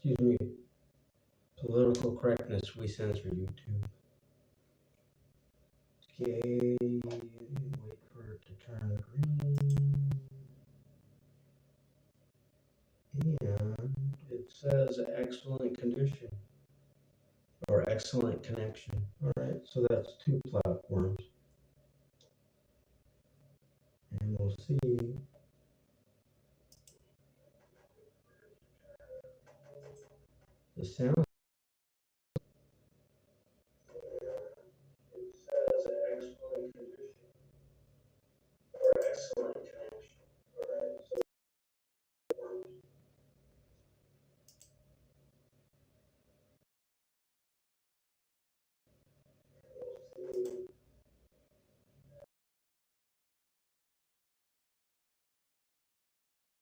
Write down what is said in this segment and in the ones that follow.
excuse me, political correctness, we censor YouTube. Okay, wait for it to turn green. And it says excellent condition or excellent connection. All right, so that's two platforms. And we'll see. The sound. It says excellent condition or excellent connection. All right, so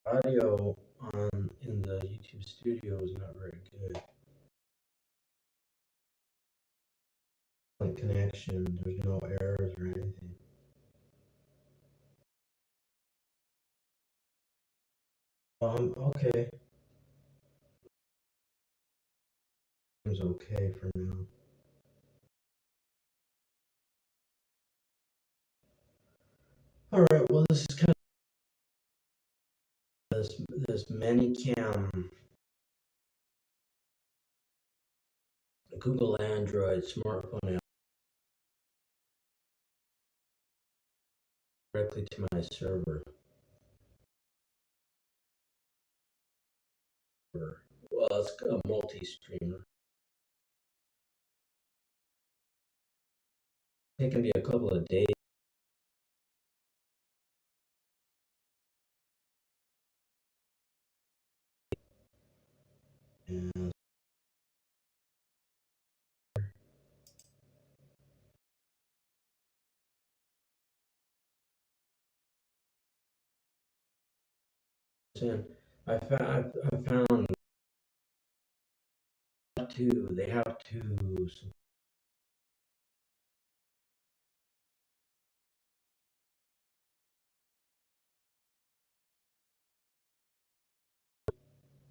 audio on in the YouTube studio is not very good. Connection, there's no errors or anything. Okay. Seems okay for now. All right. Well, this is kind of this Manycam Google Android smartphone app directly to my server. Well, it's a multi-streamer. It can be a couple of days. And I found they have to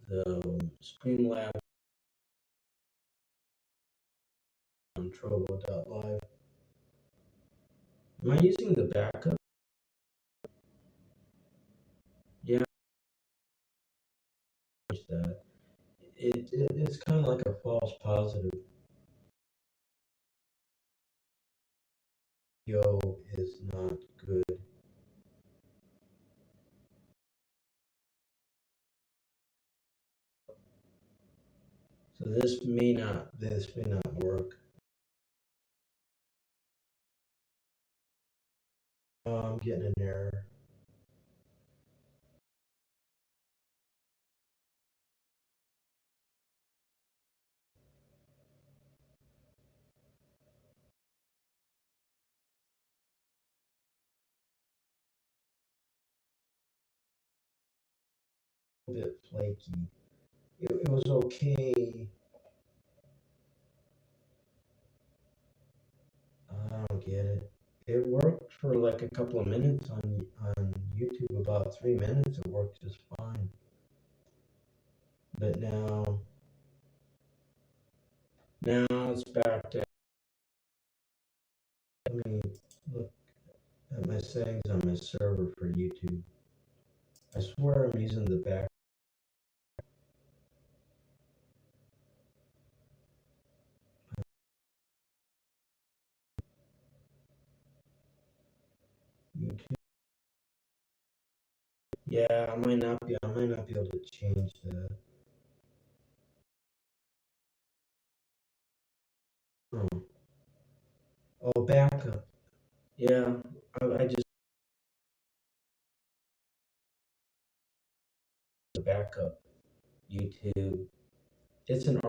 the Streamlabs on Trovo.live. Am I using the backup? Yeah, that. It's kind of like a false positive. Yo is not good. So this may not work. I'm getting an error. A bit flaky. It was okay. I don't get it. It worked for like a couple of minutes on YouTube, about 3 minutes. It worked just fine. But now it's back to. Let me look at my settings on my server for YouTube. I swear I'm using the back. YouTube. Yeah, I might not be able to change that. Oh, oh, backup. Yeah, I just the backup YouTube. It's an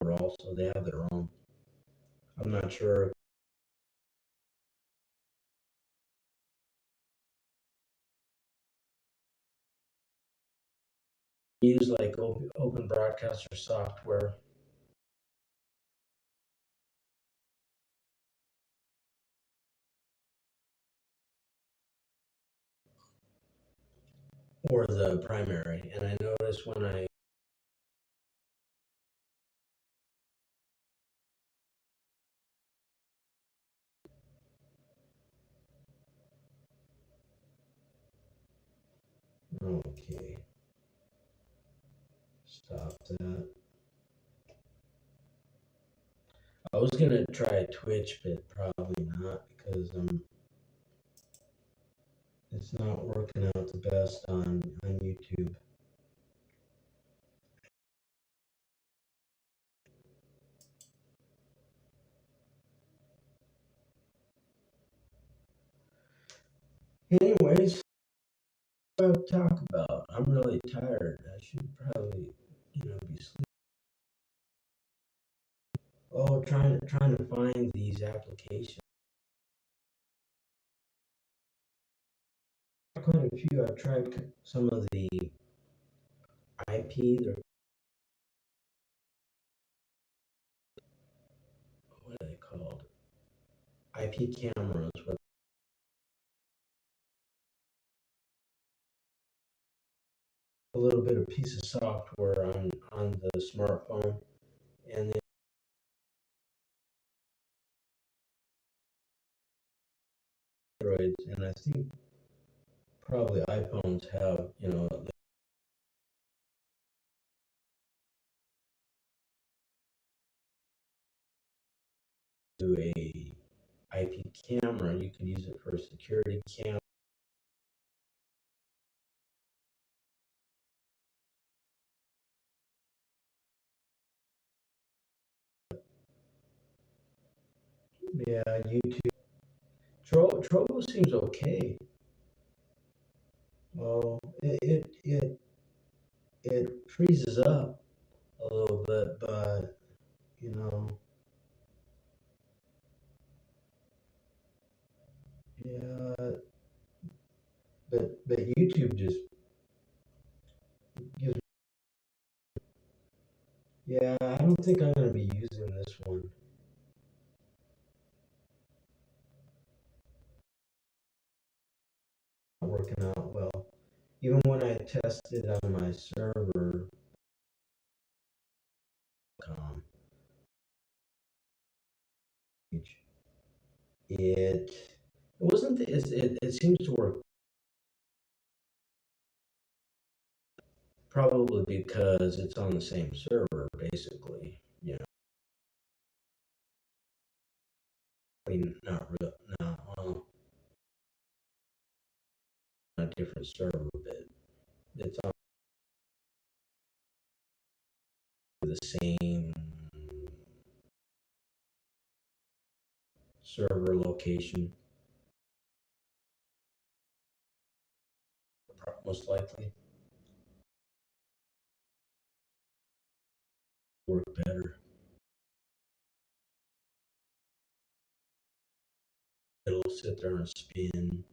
art also. They have their own. I'm not sure. Use like open broadcaster software. or the primary. And I noticed when I okay, stop that. I was gonna try Twitch, but probably not because it's not working out the best on YouTube. Anyways, what to talk about? I'm really tired. I should probably, be sleeping. Oh, trying to find these applications. Quite a few. I've tried some of the IP. They're, what are they called? IP cameras with a little bit of piece of software on the smartphone, and the Androids, and I think probably iPhones have, do a IP camera. You can use it for security cam. Yeah, YouTube. Trovo seems okay. Well, it freezes up a little bit, but you know, yeah, but YouTube just gives. Yeah, I don't think I'm gonna be using this one. Not working out well. Even when I tested on my server, um, it wasn't. It seems to work probably because it's on the same server, basically. I mean, not real, not well, a different server, but it's on the same server location, most likely work better. It'll sit there and spin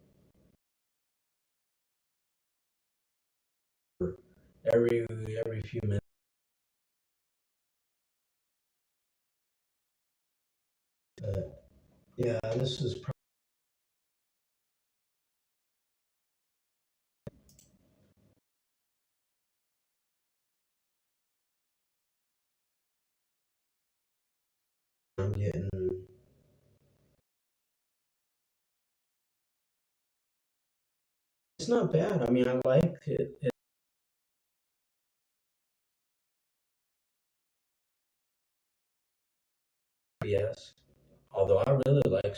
for every few minutes. But yeah, this is probably I'm getting. It's not bad. I mean, I like it. Yes, although I really like.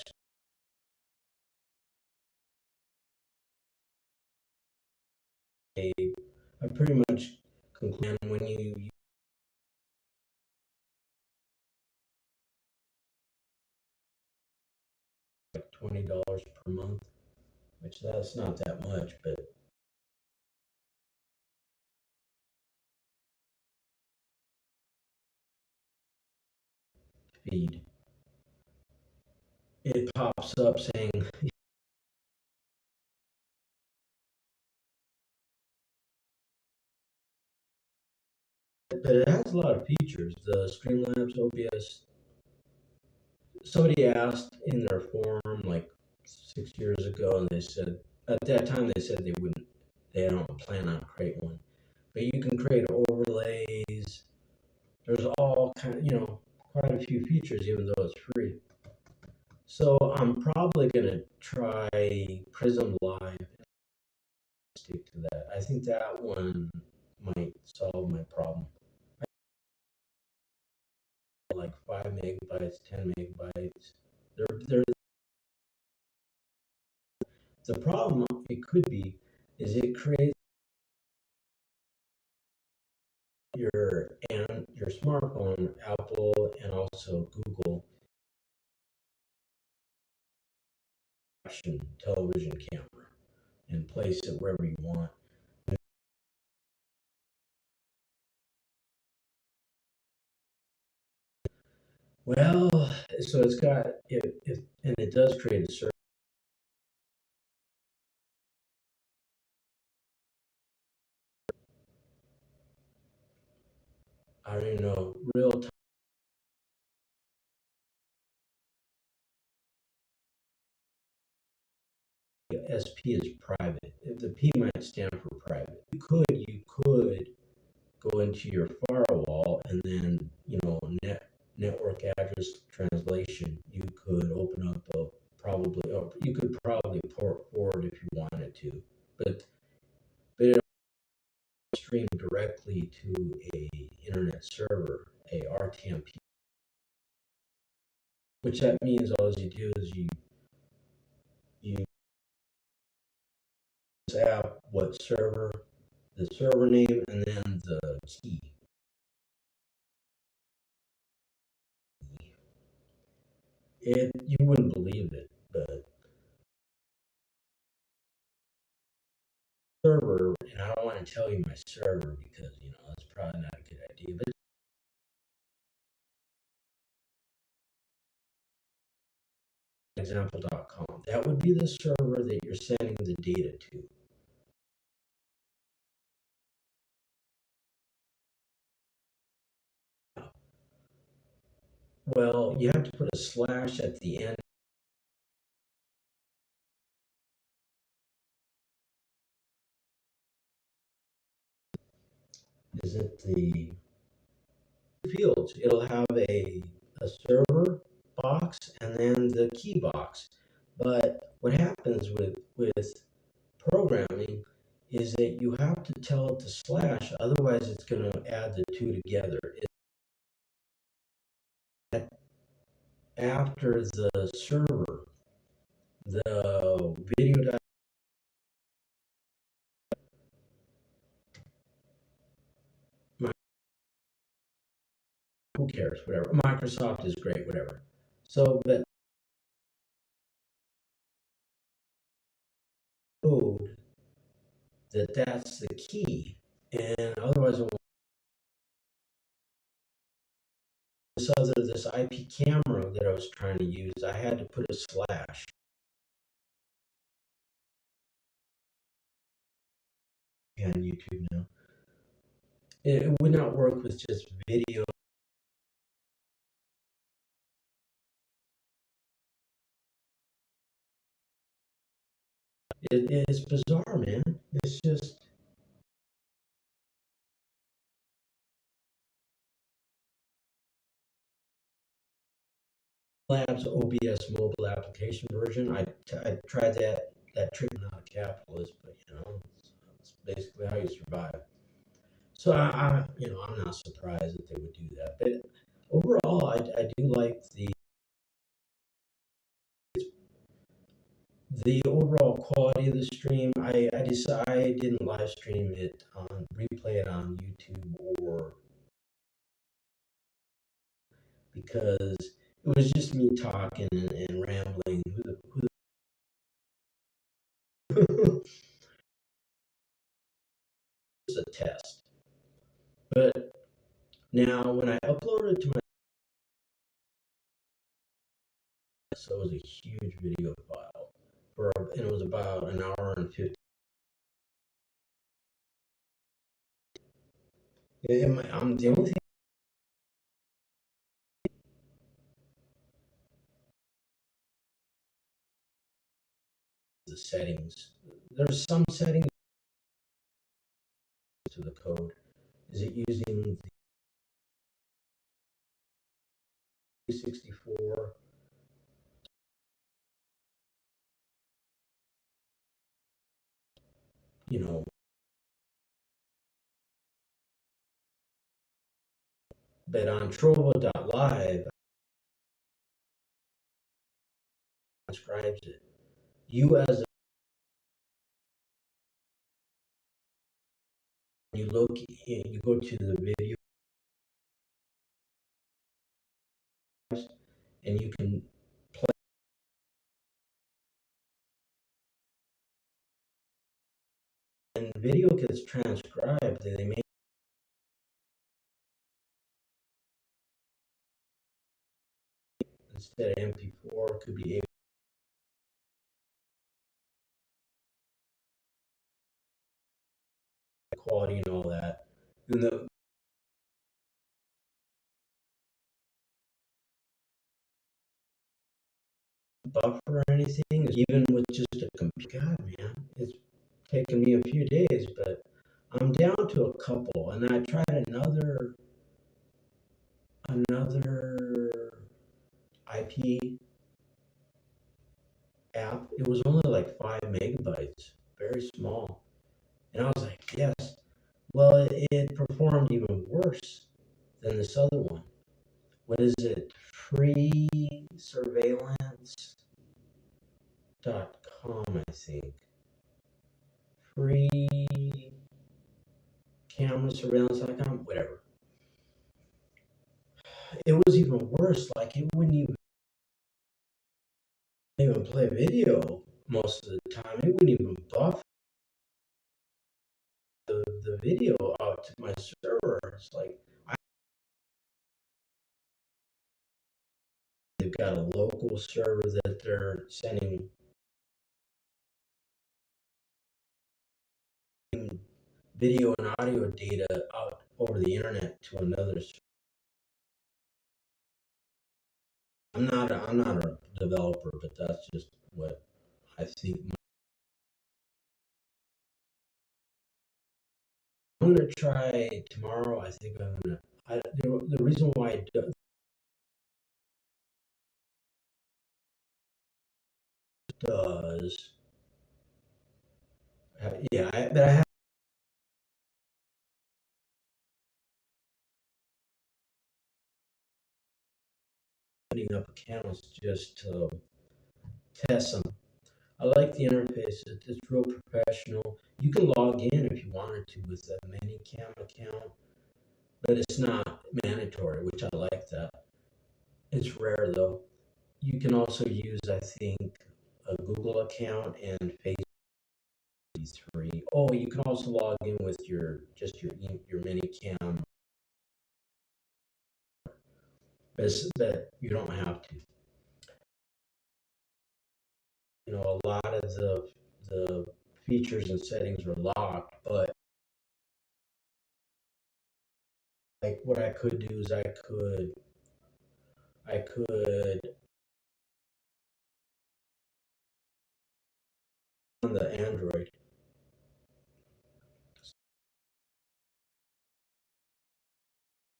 I pretty much conclude when you use like $20 per month, which that's not that much, but feed. It pops up saying, but it has a lot of features. The Streamlabs OBS. Somebody asked in their forum like 6 years ago, and they said at that time they said they wouldn't. they don't plan on creating one. But you can create overlays. There's all quite a few features, even though it's free. So I'm probably gonna try Prism Live and stick to that. I think that one might solve my problem. Like 5 megabytes, 10 megabytes. They're the problem it could be is it creates your smartphone, Apple and also Google action television camera and place it wherever you want. Well, so it's got if and it does create a server. I don't even know real time. SP is private. The P might stand for private. You could go into your firewall and then network address translation. You could open up a probably or you could probably port forward if you wanted to, but it stream directly to a internet server, a RTMP, which that means all you do is you app what server, the server name, and then the key. You wouldn't believe it, but server, and I don't want to tell you my server because that's probably not a good idea. But example.com, that would be the server that you're sending the data to. Well, you have to put a slash at the end. Is it the fields? It'll have a server box and then the key box. But what happens with programming is that you have to tell it to slash, otherwise it's going to add the two together. After the server, the video. Who cares? Whatever. Microsoft is great. Whatever. So, but code that's the key, and otherwise, this IP camera that I was trying to use, I had to put a slash. On YouTube now. It would not work with just video. It's bizarre, man. It's just Labs OBS mobile application version. I tried that trick. I'm not a capitalist, but it's basically how you survive. So I'm not surprised that they would do that. But overall, I do like the overall quality of the stream. I didn't live stream it on replay it on YouTube or because it was just me talking and rambling. It was a test. But now when I uploaded it to my so it was a huge video file and it was about an hour and 50. I'm the only thing the settings. There's some settings to the code. Is it using the 64? You know, but on Trovo.live transcribes it. You as a, you look, you go to the video and you can play. And video gets transcribed, and they make instead of MP4 could be quality and all that. And the buffer or anything, even with just a computer. God, man, it's taken me a few days, but I'm down to a couple, and I tried another IP app. It was only like 5 MB, very small, and I was like, yes. Well, it performed even worse than this other one. What is it? Freesurveillance.com, I think. Free camera surveillance.com, whatever. It was even worse. Like it wouldn't even play video most of the time. It wouldn't even buff the video out to my server. It's like they've got a local server that they're sending video and audio data out over the internet to another. I'm not a developer, but that's just what I think. I'm gonna try tomorrow. I think I'm gonna. The reason why it does, yeah, but I have putting up accounts just to test them. I like the interface. It's real professional. You can log in if you wanted to with a Manycam account, but it's not mandatory, which I like that. It's rare though. You can also use, I think, a Google account and Facebook 3. Oh, you can also log in with your Manycam, but you don't have to. You know, a lot of the features and settings are locked, but like what I could do is I could on the Android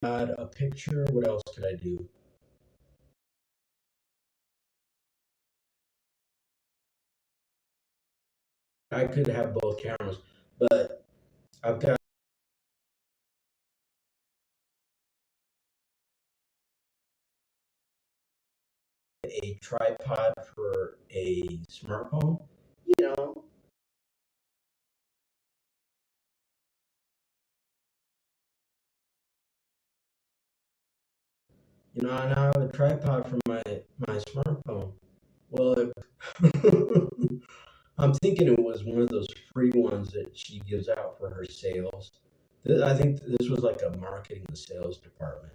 add a picture. What else could I do? I could have both cameras, but I've got a tripod for a smartphone. You know, I now have a tripod for my smartphone. Well, I'm thinking it was one of those free ones that she gives out for her sales. I think this was like a marketing and sales department.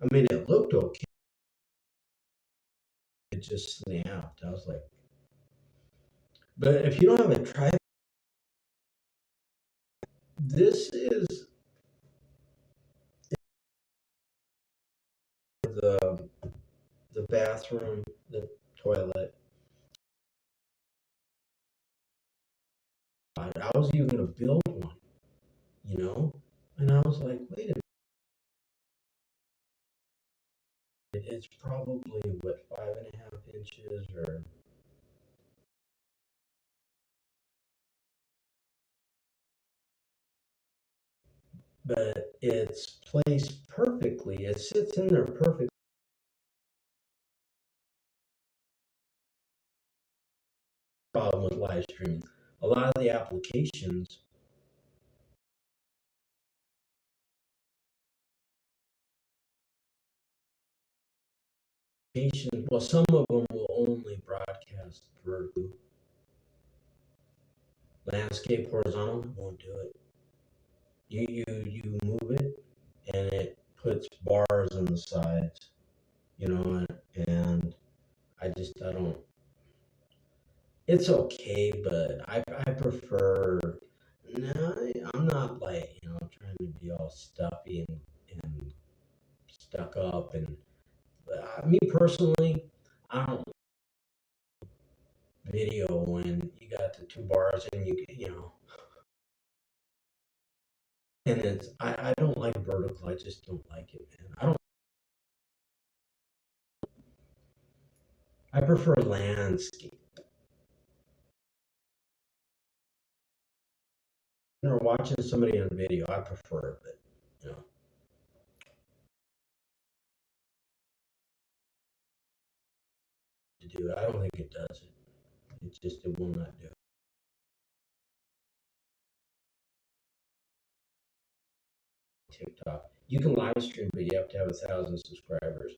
I mean, it looked okay. It just snapped. I was like, but if you don't have a tripod, this is the the bathroom, the toilet. I was even gonna build one, you know. And I was like, wait a minute, it's probably what, 5.5 inches or, but it's placed perfectly. It sits in there perfectly. Problem with live streaming. A lot of the applications, well, some of them will only broadcast vertically. Landscape horizontal won't do it. You move it, and it puts bars on the sides, and I don't. It's okay, but I prefer. No, I'm not like trying to be all stuffy and stuck up and me personally, I don't video when you got the two bars and and I don't like vertical. I just don't like it, man. I prefer landscape. Watching somebody on video, I prefer it, but you know, to do it, I don't think it does it. It will not do it. TikTok, you can live stream, but you have to have 1,000 subscribers.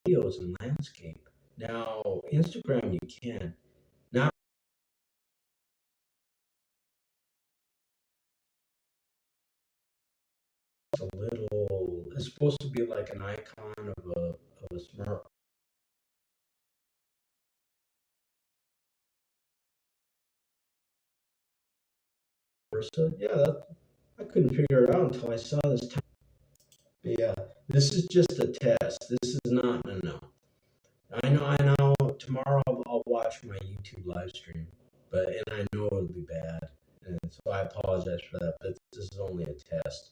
Videos and landscape. Now, Instagram, you can. Not a little. It's supposed to be like an icon of a smart person. Yeah, I couldn't figure it out until I saw this. But yeah, this is just a test. This is not no. I know. I know. Tomorrow I'll watch my YouTube live stream, and I know it'll be bad, and so I apologize for that. But this is only a test.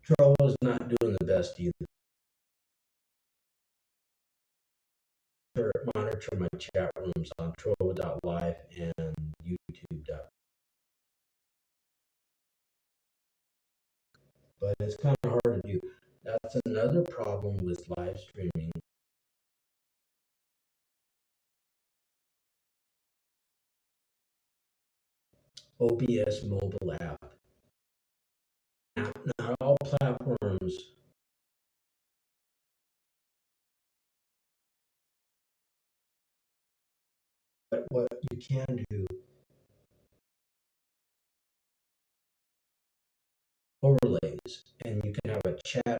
Troll is not doing the best either. Monitor my chat rooms on Trovo.live and YouTube. But it's kind of hard to do. That's another problem with live streaming. OBS mobile app. Not all platforms. But what you can do, overlays, and you can have a chat,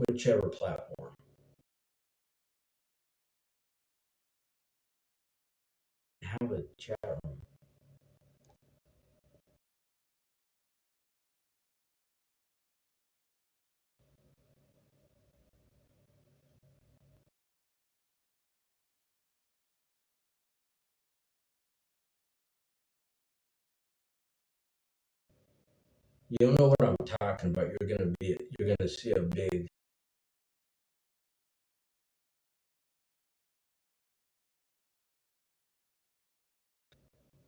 whichever platform. Have a chat room. You don't know what I'm talking about. You're gonna see a big.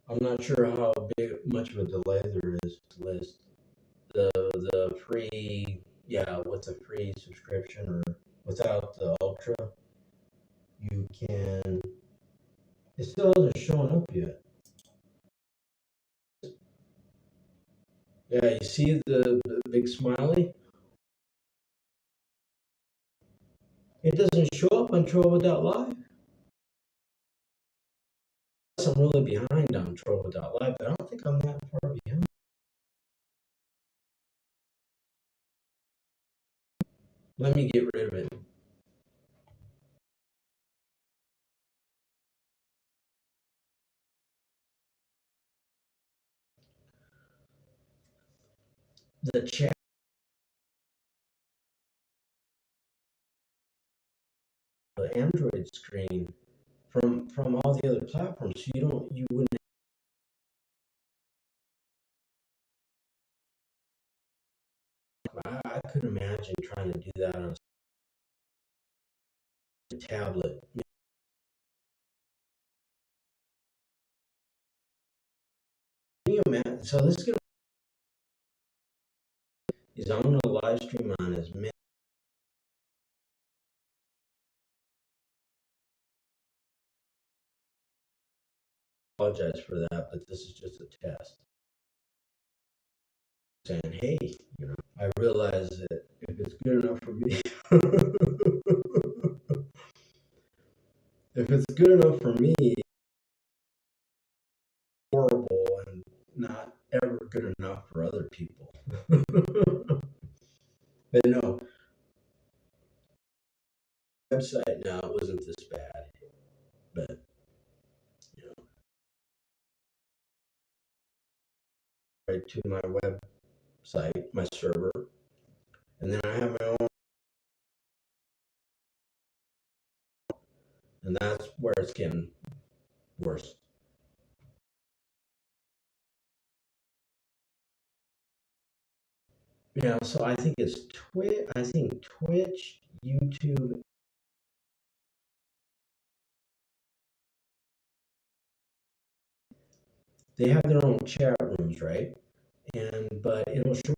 I'm not sure how big much of a delay there is to list the free. Yeah, with the free subscription or without the ultra, you can. It still hasn't shown up yet. Yeah, you see the big smiley? It doesn't show up on Trovo.live. I'm really behind on Trovo.live, but I don't think I'm that far behind. Let me get rid of it. the chat, the Android screen from all the other platforms. So you wouldn't. I couldn't imagine trying to do that on a tablet. Can you imagine? So this is gonna is I'm gonna live stream on as many. Apologize for that, but this is just a test. Saying, hey, I realize that if it's good enough for me, if it's good enough for me, horrible and not ever good enough for other people. But no, website now it wasn't this bad, but you know, right to my website, my server, and then I have my own, and that's where it's getting worse. Yeah, so I think it's Twitch. I think Twitch, YouTube, they have their own chat rooms, right? And but it'll show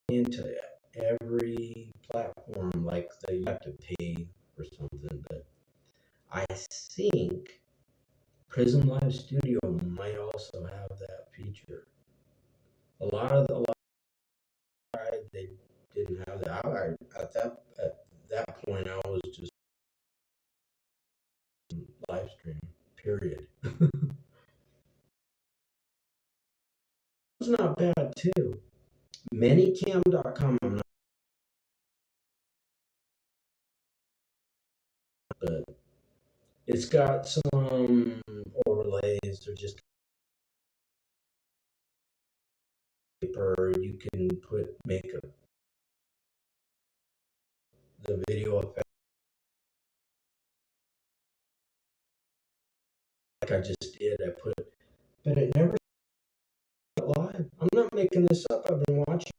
into every platform like that you have to pay for something. But I think Prism Live Studio might also have that feature. They didn't have that. At that point I was just live stream. Period. It's not bad too. Manycam.com. I'm not, but it's got some overlays. They're just paper. You can make the video effect like I just did. But it never live. I'm not making this up. I've been watching.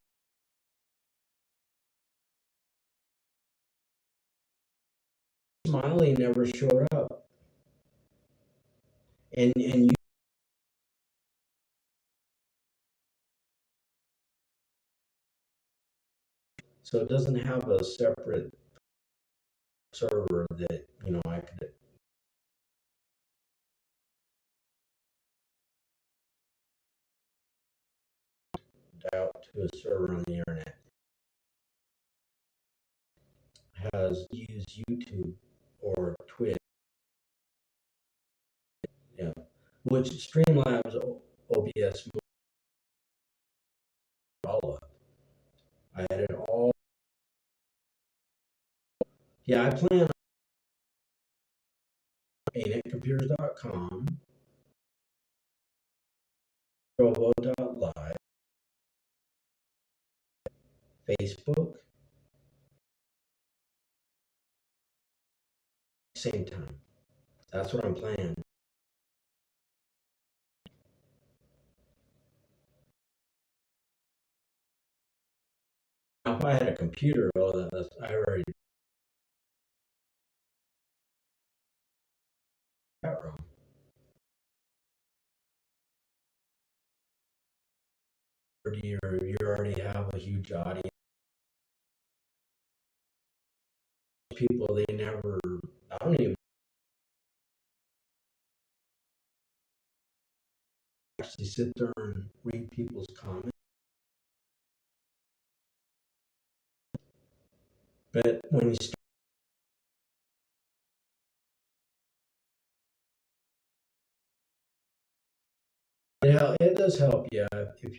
Smiley never showed up, and you so it doesn't have a separate server that I could dial to a server on the internet. Has used YouTube or Twitch, yeah, which Streamlabs, OBS, all of. I had it all. Yeah, I plan on ain'titcomputers.com, Provo.live, Facebook, same time. That's what I'm planning. Now, if I had a computer, I already chat room. Or you already have a huge audience. People, they never, I don't even actually sit there and read people's comments. But when you start, it does help, yeah, if you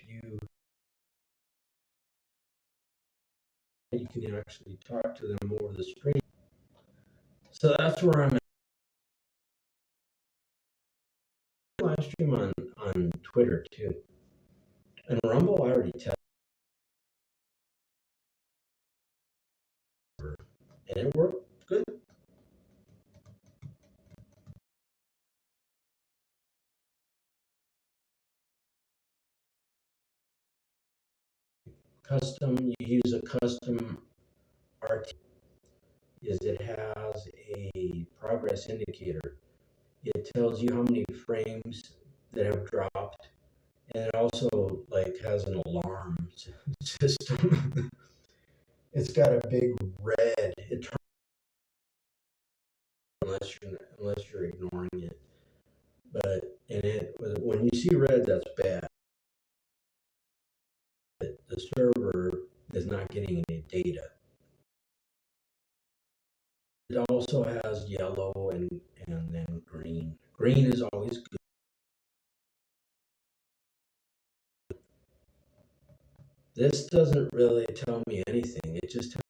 can actually talk to them over the screen. So that's where I'm at. live stream on Twitter too. And Rumble, I already tested, and it worked good. You use a custom RT, is it has a progress indicator. It tells you how many frames that have dropped, and it also like has an alarm system. It's got a big red. It turns unless you're ignoring it. But and it when you see red, that's bad. The server is not getting any data. It also has yellow and then green. Green is always good. This doesn't really tell me anything. It just tells,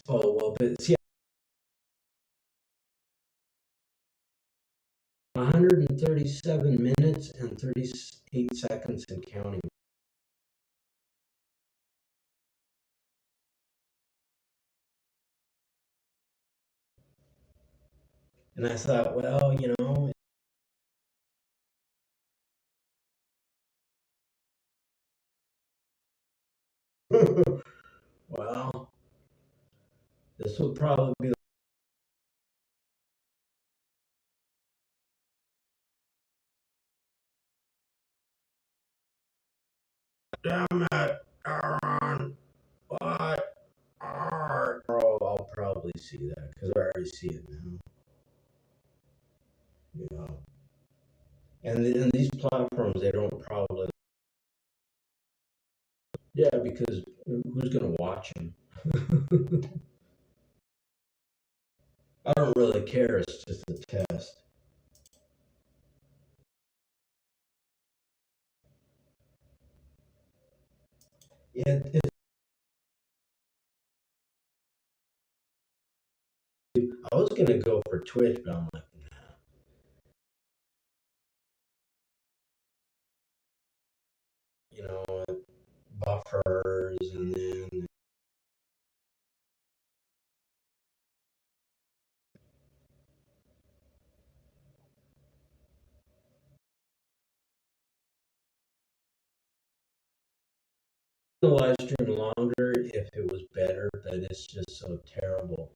oh well, but see, 137 minutes and 38 seconds and counting. And I thought, well, well, this will probably be. Damn it, Aaron! What? Oh, I'll probably see that because I already see it now. You know, and these platforms, they don't probably. Yeah, because who's gonna watch them? I don't really care. It's just a test. It I was gonna go for Twitch, but I'm like, you know, buffers, and then the live stream longer if it was better, but it's just so terrible.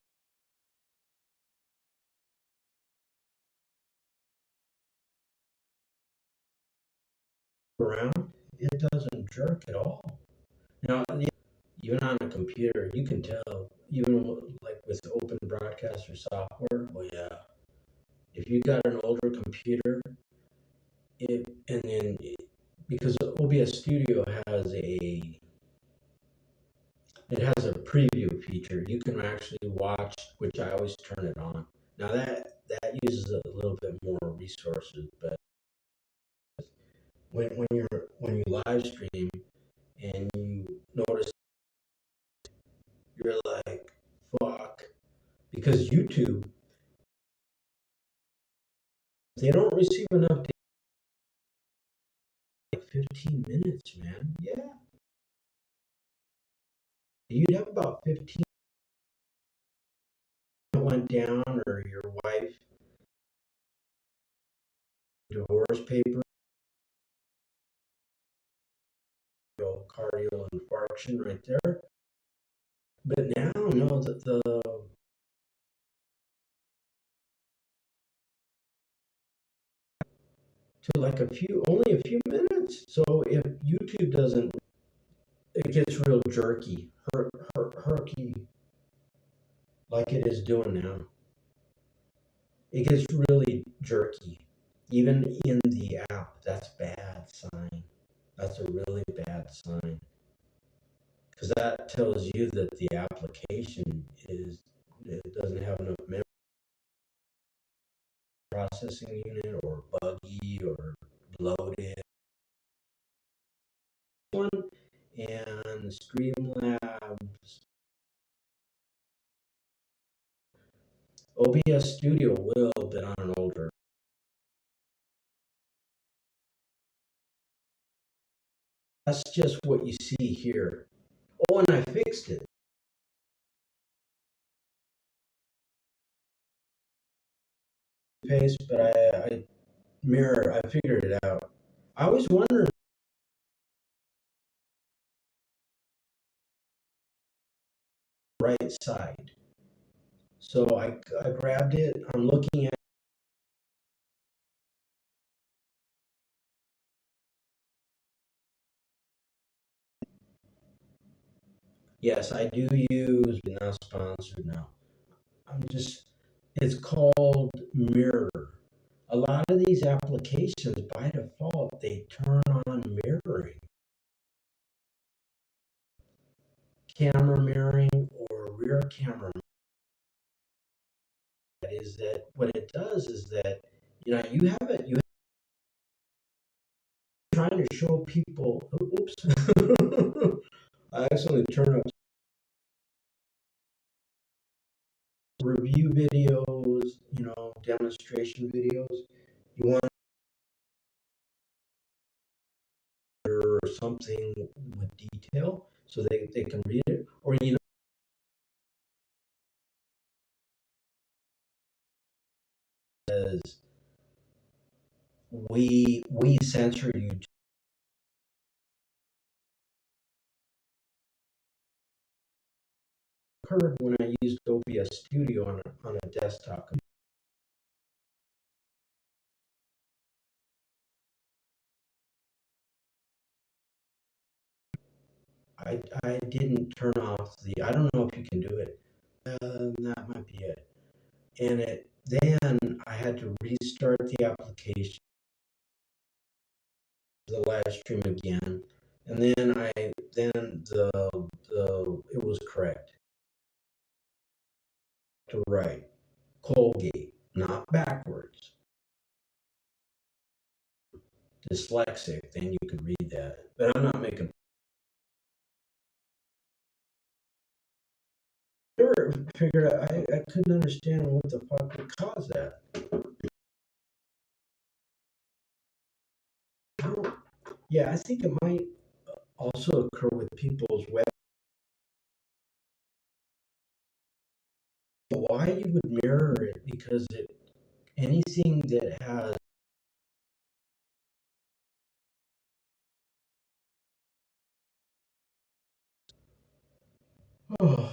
Around, it doesn't jerk at all. Now, even on a computer, you can tell, even like with open broadcaster software. Oh yeah, if you got an older computer, and then because OBS Studio has a preview feature. You can actually watch, which I always turn it on. Now that uses a little bit more resources, but when you live stream and you notice, you're like, fuck, because YouTube, they don't receive enough data. Like 15 minutes, man. Yeah, you'd have about 15 that went down, or your wife divorce paper, cardiac infarction right there. But now, no, the to like only a few minutes. So if YouTube doesn't, it gets real jerky, herky, like it is doing now. It gets really jerky, even in the app. That's bad sign. That's a really bad sign because that tells you that the application it doesn't have enough memory processing unit, or buggy, or bloated. One and Streamlabs OBS Studio will, but on an older. That's just what you see here. Oh, and I fixed it. Paste, but I mirror. I figured it out. I was wondering the right side. So I grabbed it. I'm looking at. Yes, I do use, but not sponsored now. I'm just. It's called Mirror. A lot of these applications, by default, they turn on mirroring, camera mirroring, or rear camera. That is that what it does is that you have it. You trying to show people. Oops, I accidentally turned up review videos. Demonstration videos. You want or something with detail so they can read it, or says we censor you. Occurred when I used OBS Studio on a desktop. I didn't turn off the. I don't know if you can do it. That might be it. And then I had to restart the application, the live stream again, and then it was correct to write Colgate, not backwards. Dyslexic, then you could read that. But I'm not making. I never figured out. I couldn't understand what the fuck would cause that. Yeah, I think it might also occur with people's web. Why you would mirror it? Because anything that has. Oh,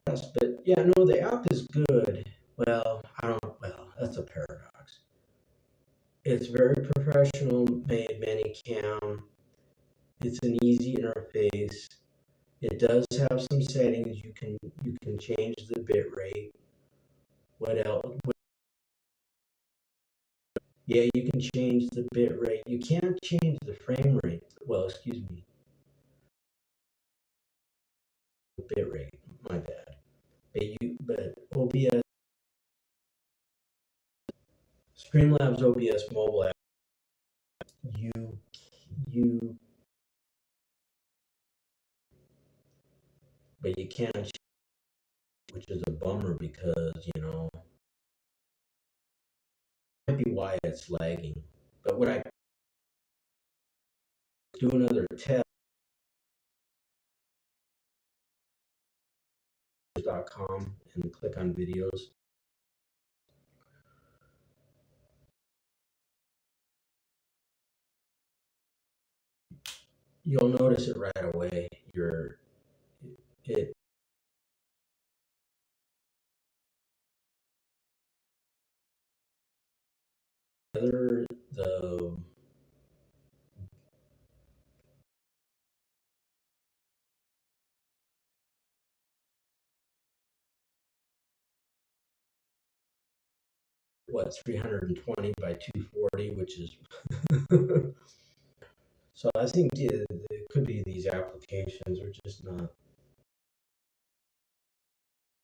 yes, but yeah, no, the app is good. Well, I don't. Well, that's a paradox. It's very professional made Manycam. It's an easy interface. It does have some settings. You can change the bit rate. What else? Yeah, you can change the bit rate. You can't change the frame rate. Well, excuse me, bit rate. My bad. But OBS, Streamlabs OBS mobile app, you you, but you can't, which is a bummer because might be why it's lagging. But when I do another test.com and click on videos, you'll notice it right away. It the what 320 by 240, which is so I think it could be these applications are just not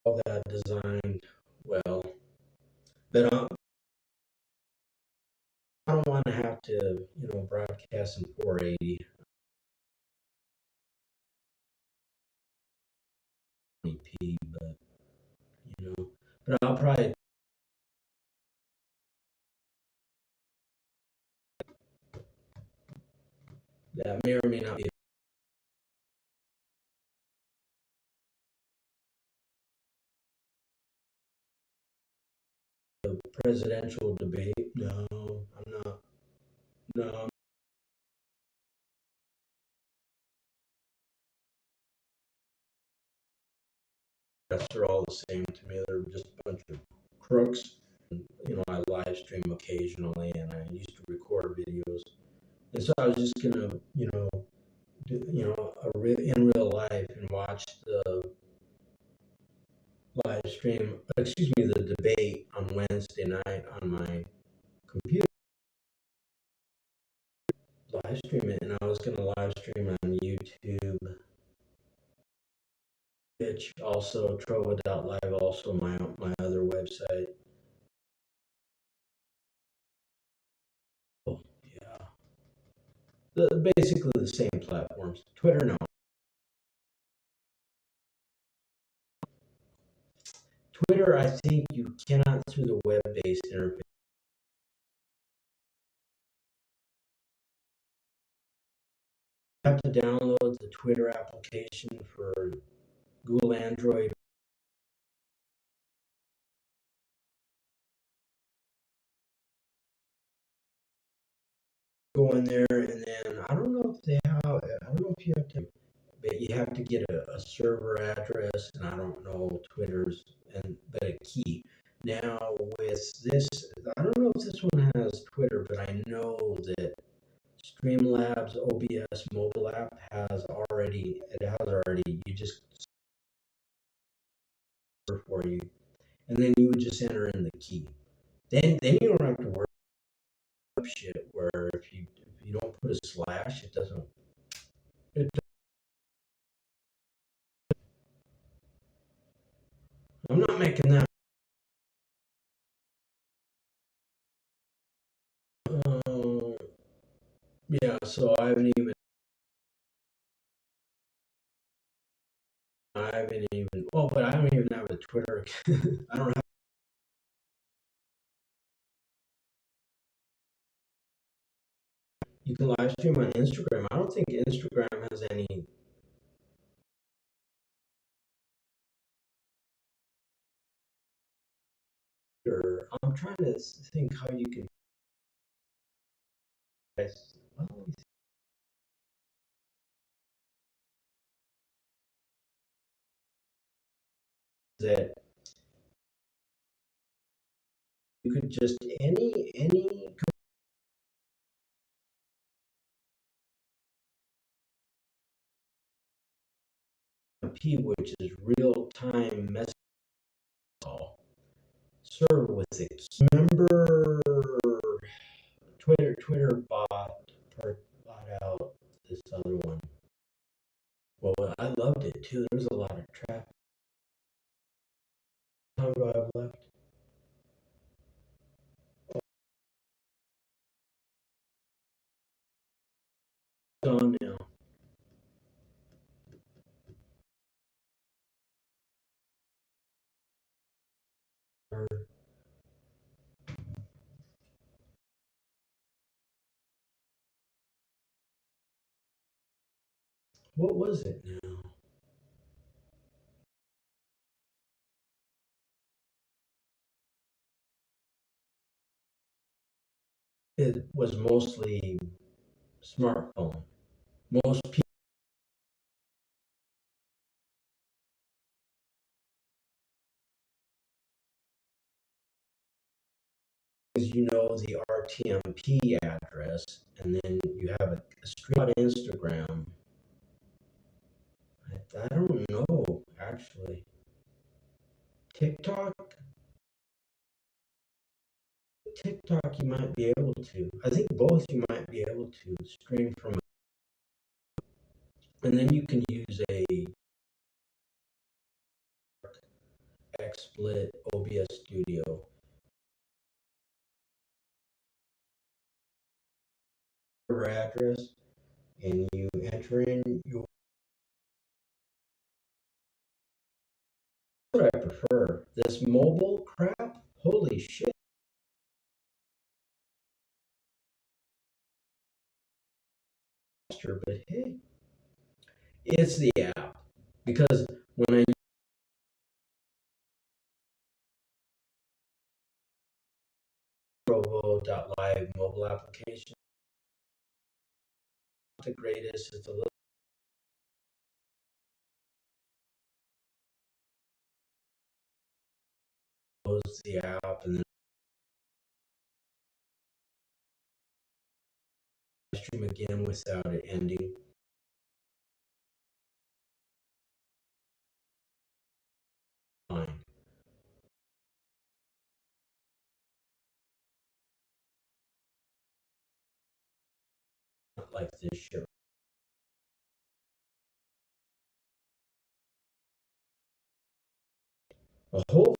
all that designed well. But I don't want to have to broadcast in 480 p, but But I'll probably that may or may not be a presidential debate. No, I'm not. No, they're all the same to me. They're just a bunch of crooks. You know, I live stream occasionally, and I used to record videos. And so I was just gonna, in real life and watch the live stream. Excuse me, the debate on Wednesday night on my computer. Live stream it, and I was gonna live stream on YouTube, Twitch, also Trovo.live, also my other website. Oh, yeah, basically the same platforms. Twitter, no. Twitter, I think you cannot through the web-based interface. You have to download the Twitter application for Google Android. Go in there, and then I don't know if they have. I don't know if you have to, but you have to get a server address, and I don't know Twitter's but a key. Now with this, I don't know if this one has Twitter, but I know that Streamlabs OBS mobile app has already. You just serve for you, and then you would just enter in the key. Then you don't have to worry about shit where if you don't put a slash, it doesn't. It, I'm not making that. Uh, yeah, so I haven't even. Oh, but I don't even have a Twitter. I don't have. You can live stream on Instagram. I don't think Instagram has any. Or I'm trying to think how you can. Well, that you could just any P, which is real time message call, serve with a key. Remember Twitter bought out this other one. Well, I loved it too. There's a lot of traffic. How do I have left? Gone now. Or what was it now? It was mostly smartphone. Most people, the RTMP address, and then you have a stream on Instagram. I don't know actually. TikTok, TikTok, you might be able to. I think both you might be able to stream from, and then you can use a XSplit OBS Studio address, and you enter in your what I prefer. This mobile crap, holy shit. But hey, it's the app. Because when I Provo.live mobile application, the greatest, it's a little close the app and then stream again without it ending. Fine. Not like this shit. A whole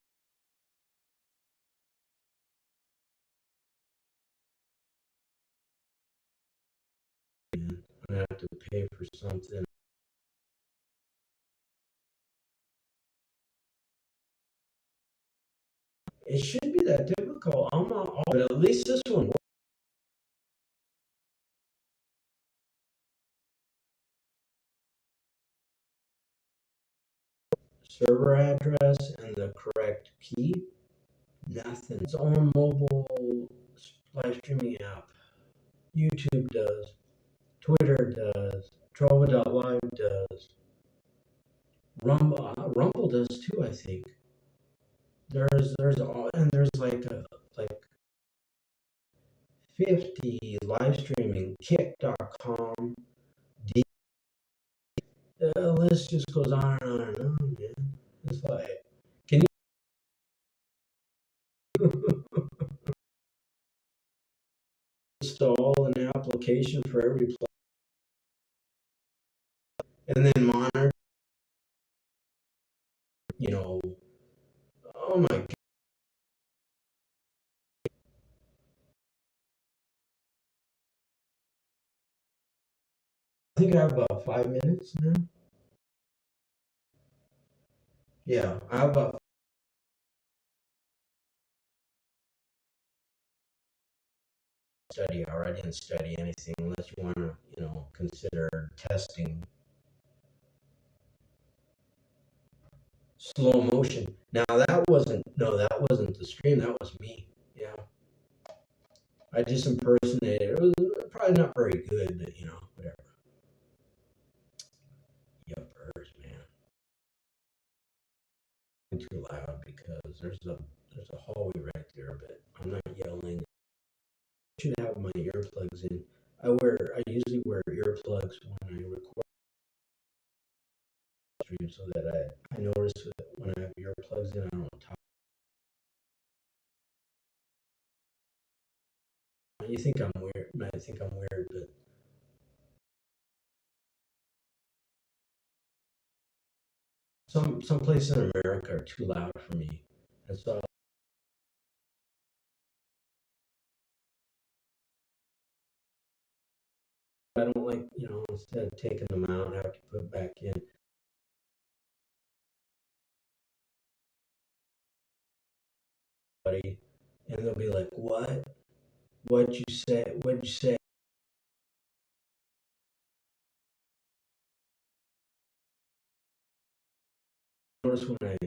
man, I'm gonna have to pay for something. It should be that difficult. I'm not, but at least this one works. Server address and the correct key. Nothing. It's on mobile live streaming app. YouTube does. Twitter does. Trova.live does. Rumble does too, I think. There's all and there's like 50 live streaming kick.com. The list just goes on and on and on, man. It's like, can you install an application for every place and then monitor, you know, oh my God. I think I have about 5 minutes now. Yeah, I have about study hour. I didn't study anything unless you want to, consider testing slow motion. Now that wasn't the screen, that was me. Yeah. I just impersonated. It was probably not very good, but whatever. Yuppers, man. Too loud because there's a hallway right there, but I'm not yelling. I should have my earplugs in. I usually wear earplugs when I record stream so that I notice that when I have earplugs in I don't talk. You think I'm weird, I think I'm weird, but some places in America are too loud for me. And so I don't like, instead of taking them out, I have to put back in. Buddy, and they'll be like, "What? What'd you say? What'd you say?" Notice when I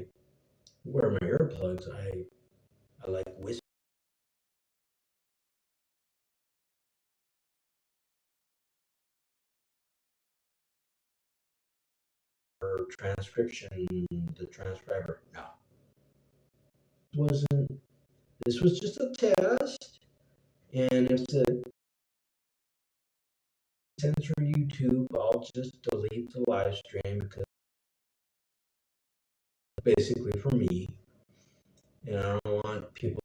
wear my earplugs, I like whisper transcription, the transcriber. No, wasn't. This was just a test, and if the censor YouTube, I'll just delete the live stream because basically for me, I don't want people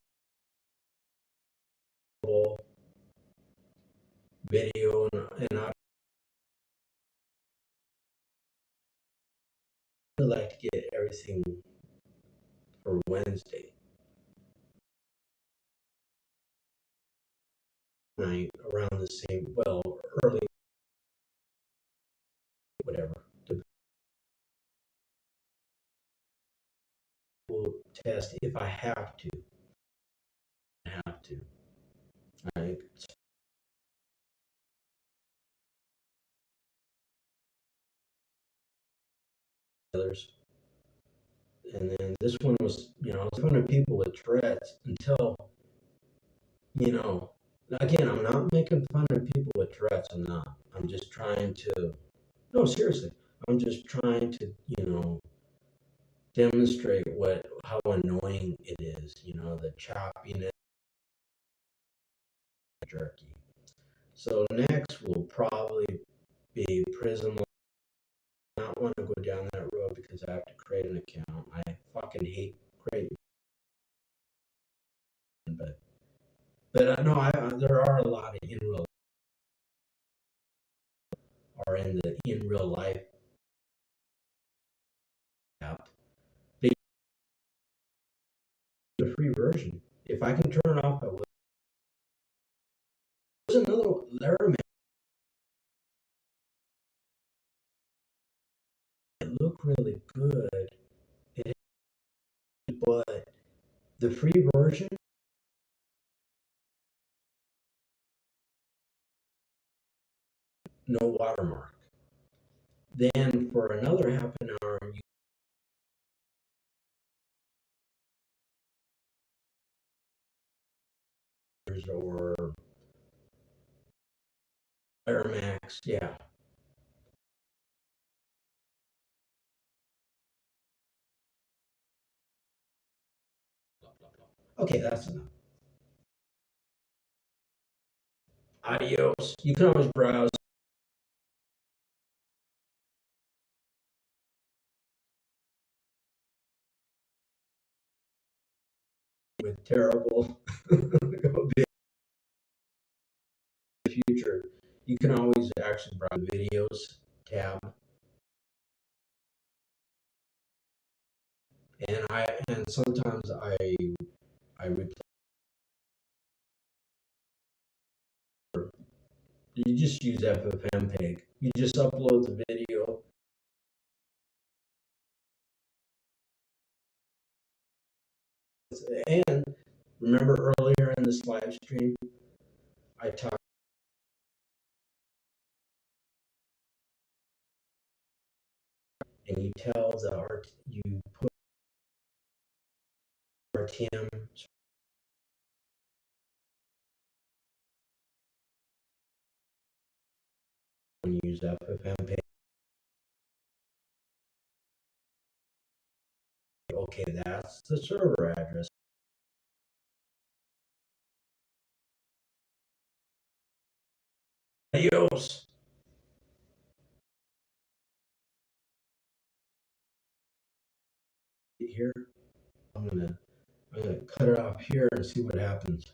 video and I would like to get everything for Wednesday night around the same, well, early, whatever. test if I have to. Have to. I others. And then this one was, I was fun of people with Tourette's until, you know, again, I'm not making fun of people with Tourette's. I'm not. I'm just trying to, no, seriously, I'm just trying to, demonstrate how annoying it is, the choppiness, jerky. So next will probably be prison. Not want to go down that road because I have to create an account. I fucking hate creating, but I know there are a lot of in real life app. They use the free version. If I can turn it off, I will. There's another Laramie. It looked really good. It, but the free version, no watermark. Then for another half an hour, or Max, yeah. Okay, that's enough. Adios. You can always browse with terrible future. You can always actually browse videos tab, and sometimes I replay. You just use FFmpeg. You just upload the video, and remember earlier in this live stream, I talked and you tell the art you put RTM when you use FFmpeg. Okay, that's the server address. Adios. Here, I'm gonna cut it off here and see what happens.